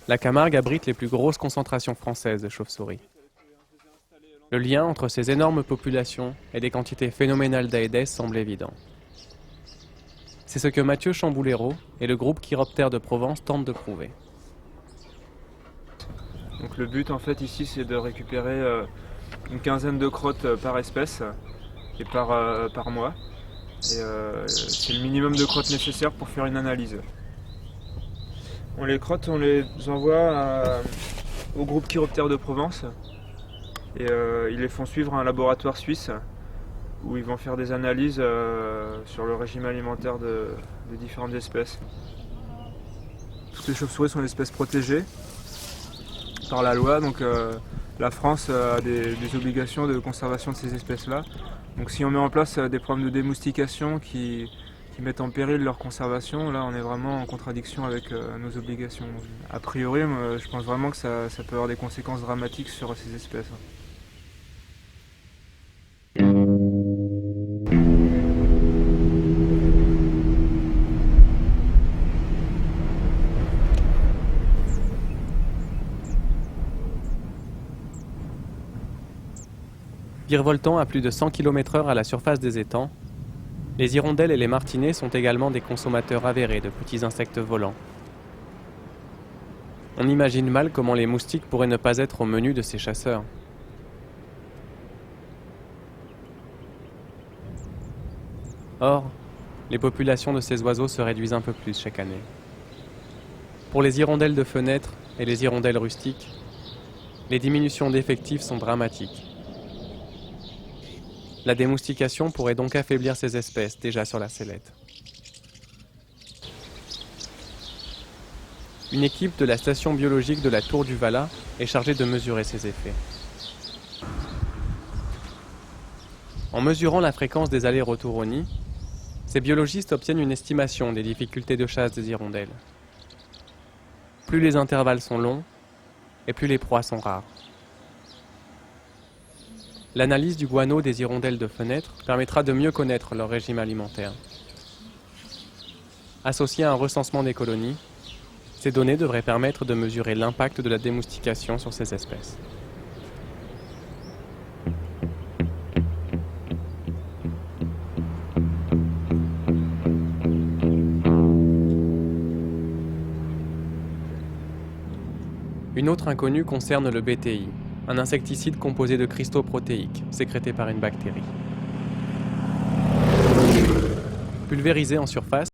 La Camargue abrite les plus grosses concentrations françaises de chauves-souris. Le lien entre ces énormes populations et des quantités phénoménales d'Aedes semble évident. C'est ce que Mathieu Chamboulero et le groupe Chiroptère de Provence tentent de prouver. Donc le but en fait ici c'est de récupérer une quinzaine de crottes par espèce et par mois. Et c'est le minimum de crottes nécessaire pour faire une analyse. Les crottes on les envoie au groupe Chiroptère de Provence et ils les font suivre à un laboratoire suisse où ils vont faire des analyses sur le régime alimentaire de différentes espèces. Toutes les chauves-souris sont des espèces protégées par la loi, donc la France a des obligations de conservation de ces espèces-là. Donc si on met en place des programmes de démoustication qui mettent en péril leur conservation, là on est vraiment en contradiction avec nos obligations. A priori, je pense vraiment que ça peut avoir des conséquences dramatiques sur ces espèces. Virevoltant à plus de 100 km/h à la surface des étangs, les hirondelles et les martinets sont également des consommateurs avérés de petits insectes volants. On imagine mal comment les moustiques pourraient ne pas être au menu de ces chasseurs. Or, les populations de ces oiseaux se réduisent un peu plus chaque année. Pour les hirondelles de fenêtre et les hirondelles rustiques, les diminutions d'effectifs sont dramatiques. La démoustication pourrait donc affaiblir ces espèces déjà sur la sellette. Une équipe de la station biologique de la Tour du Valat est chargée de mesurer ces effets. En mesurant la fréquence des allers-retours au nid, ces biologistes obtiennent une estimation des difficultés de chasse des hirondelles. Plus les intervalles sont longs, et plus les proies sont rares. L'analyse du guano des hirondelles de fenêtre permettra de mieux connaître leur régime alimentaire. Associé à un recensement des colonies, ces données devraient permettre de mesurer l'impact de la démoustication sur ces espèces. Une autre inconnue concerne le BTI, un insecticide composé de cristaux protéiques, sécrétés par une bactérie. Pulvérisé en surface,